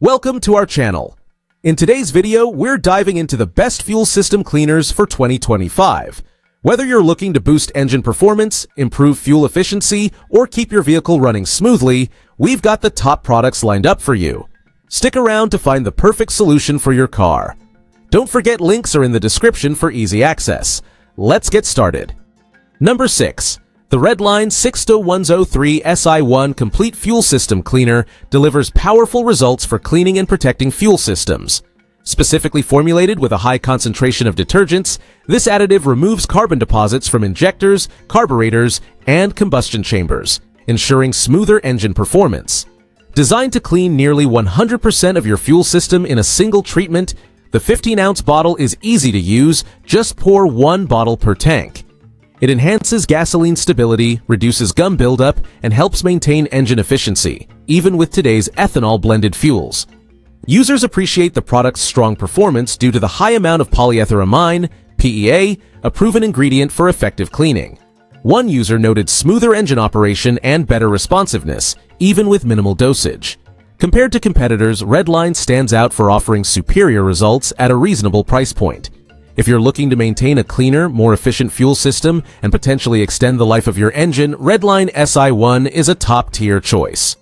Welcome to our channel. In today's video, we're diving into the best fuel system cleaners for 2025. Whether you're looking to boost engine performance, improve fuel efficiency, or keep your vehicle running smoothly, we've got the top products lined up for you. Stick around to find the perfect solution for your car. Don't forget links are in the description for easy access. Let's get started. Number 6. The Redline 60103 SI1 Complete Fuel System Cleaner delivers powerful results for cleaning and protecting fuel systems. Specifically formulated with a high concentration of detergents, this additive removes carbon deposits from injectors, carburetors, and combustion chambers, ensuring smoother engine performance. Designed to clean nearly 100% of your fuel system in a single treatment, the 15-ounce bottle is easy to use. Just pour one bottle per tank. It enhances gasoline stability, reduces gum buildup, and helps maintain engine efficiency, even with today's ethanol-blended fuels. Users appreciate the product's strong performance due to the high amount of polyethylamine, PEA, a proven ingredient for effective cleaning. One user noted smoother engine operation and better responsiveness, even with minimal dosage. Compared to competitors, Redline stands out for offering superior results at a reasonable price point. If you're looking to maintain a cleaner, more efficient fuel system and potentially extend the life of your engine, Redline SI1 is a top-tier choice.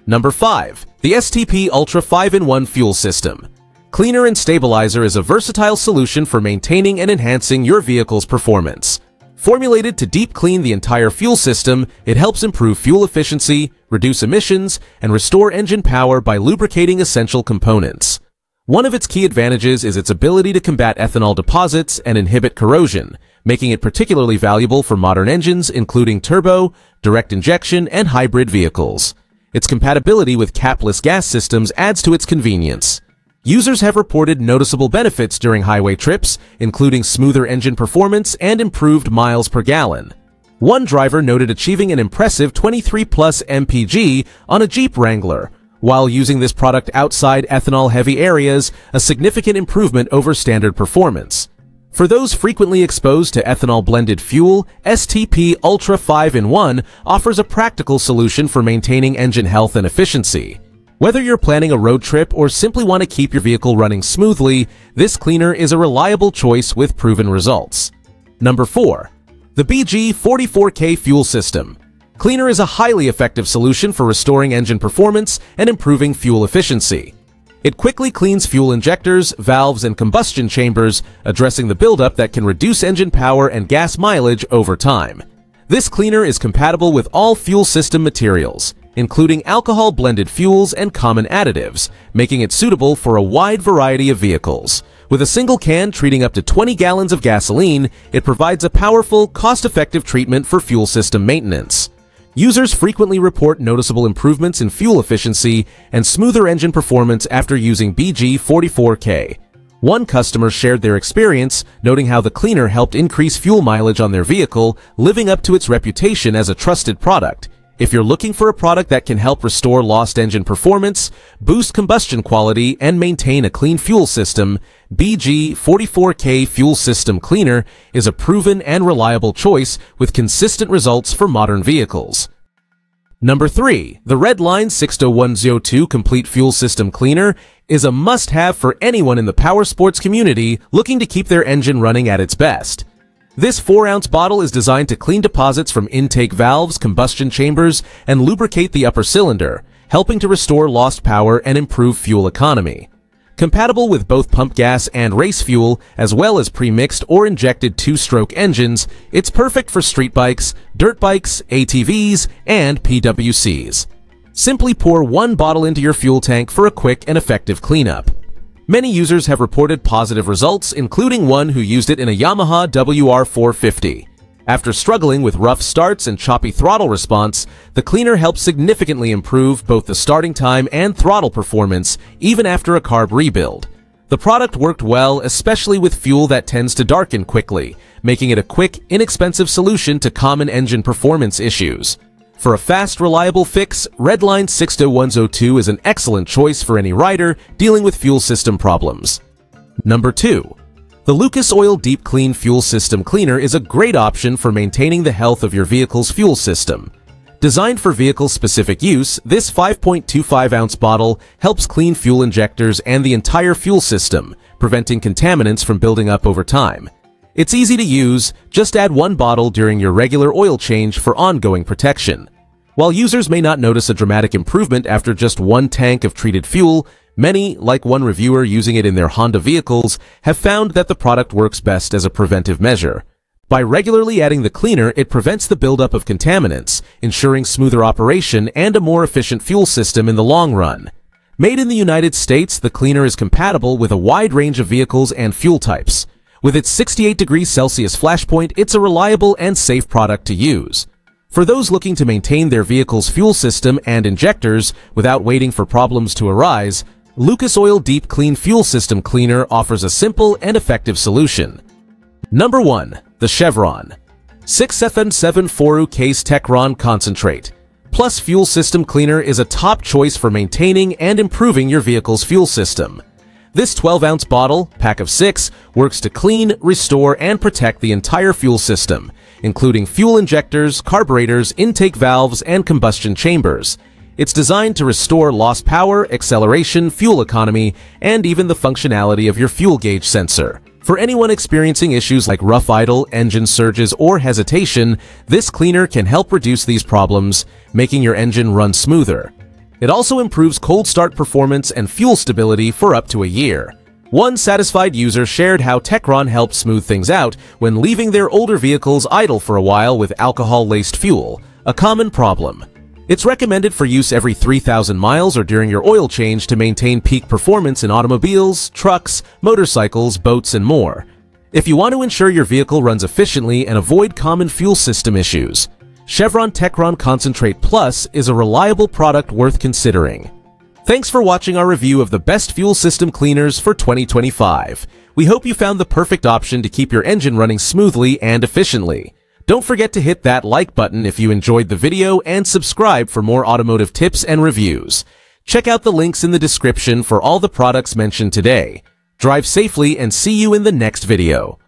Number 5. The STP Ultra 5-in-1 Fuel System. Cleaner and Stabilizer is a versatile solution for maintaining and enhancing your vehicle's performance. Formulated to deep clean the entire fuel system, it helps improve fuel efficiency, reduce emissions, and restore engine power by lubricating essential components. One of its key advantages is its ability to combat ethanol deposits and inhibit corrosion, making it particularly valuable for modern engines including turbo, direct injection, and hybrid vehicles. Its compatibility with capless gas systems adds to its convenience. Users have reported noticeable benefits during highway trips, including smoother engine performance and improved miles per gallon. One driver noted achieving an impressive 23+ mpg on a Jeep Wrangler, while using this product outside ethanol-heavy areas, a significant improvement over standard performance. For those frequently exposed to ethanol-blended fuel, STP Ultra 5-in-1 offers a practical solution for maintaining engine health and efficiency. Whether you're planning a road trip or simply want to keep your vehicle running smoothly, this cleaner is a reliable choice with proven results. Number 4. The BG44K Fuel System. Cleaner is a highly effective solution for restoring engine performance and improving fuel efficiency. It quickly cleans fuel injectors, valves, and combustion chambers, addressing the buildup that can reduce engine power and gas mileage over time. This cleaner is compatible with all fuel system materials, including alcohol-blended fuels and common additives, making it suitable for a wide variety of vehicles. With a single can treating up to 20 gallons of gasoline, it provides a powerful, cost-effective treatment for fuel system maintenance. Users frequently report noticeable improvements in fuel efficiency and smoother engine performance after using BG44K. One customer shared their experience, noting how the cleaner helped increase fuel mileage on their vehicle, living up to its reputation as a trusted product. If you're looking for a product that can help restore lost engine performance, boost combustion quality, and maintain a clean fuel system, BG44K Fuel System Cleaner is a proven and reliable choice with consistent results for modern vehicles. Number 3. The Redline 60102 Complete Fuel System Cleaner is a must-have for anyone in the power sports community looking to keep their engine running at its best. This 4-ounce bottle is designed to clean deposits from intake valves, combustion chambers, and lubricate the upper cylinder, helping to restore lost power and improve fuel economy. Compatible with both pump gas and race fuel, as well as pre-mixed or injected 2-stroke engines, it's perfect for street bikes, dirt bikes, ATVs, and PWCs. Simply pour one bottle into your fuel tank for a quick and effective cleanup. Many users have reported positive results, including one who used it in a Yamaha WR450. After struggling with rough starts and choppy throttle response, the cleaner helps significantly improve both the starting time and throttle performance, even after a carb rebuild. The product worked well, especially with fuel that tends to darken quickly, making it a quick, inexpensive solution to common engine performance issues. For a fast, reliable fix, Redline 60102 is an excellent choice for any rider dealing with fuel system problems. Number 2. The Lucas Oil Deep Clean Fuel System Cleaner is a great option for maintaining the health of your vehicle's fuel system. Designed for vehicle-specific use, this 5.25-ounce bottle helps clean fuel injectors and the entire fuel system, preventing contaminants from building up over time. It's easy to use, just add one bottle during your regular oil change for ongoing protection. While users may not notice a dramatic improvement after just one tank of treated fuel, many, like one reviewer using it in their Honda vehicles, have found that the product works best as a preventive measure. By regularly adding the cleaner, it prevents the buildup of contaminants, ensuring smoother operation and a more efficient fuel system in the long run. Made in the United States, the cleaner is compatible with a wide range of vehicles and fuel types. With its 68 degrees Celsius flashpoint, it's a reliable and safe product to use. For those looking to maintain their vehicle's fuel system and injectors without waiting for problems to arise, Lucas Oil Deep Clean Fuel System Cleaner offers a simple and effective solution. Number 1. The Chevron 6FN7 Case Techron Concentrate Plus Fuel System Cleaner is a top choice for maintaining and improving your vehicle's fuel system. This 12-ounce bottle, pack of 6, works to clean, restore, and protect the entire fuel system, including fuel injectors, carburetors, intake valves, and combustion chambers. It's designed to restore lost power, acceleration, fuel economy, and even the functionality of your fuel gauge sensor. For anyone experiencing issues like rough idle, engine surges, or hesitation, this cleaner can help reduce these problems, making your engine run smoother. It also improves cold start performance and fuel stability for up to a year. One satisfied user shared how Techron helped smooth things out when leaving their older vehicles idle for a while with alcohol-laced fuel, a common problem. It's recommended for use every 3,000 miles or during your oil change to maintain peak performance in automobiles, trucks, motorcycles, boats, and more. If you want to ensure your vehicle runs efficiently and avoid common fuel system issues, Chevron Techron Concentrate Plus is a reliable product worth considering. Thanks for watching our review of the best fuel system cleaners for 2025. We hope you found the perfect option to keep your engine running smoothly and efficiently. Don't forget to hit that like button if you enjoyed the video and subscribe for more automotive tips and reviews. Check out the links in the description for all the products mentioned today. Drive safely and see you in the next video.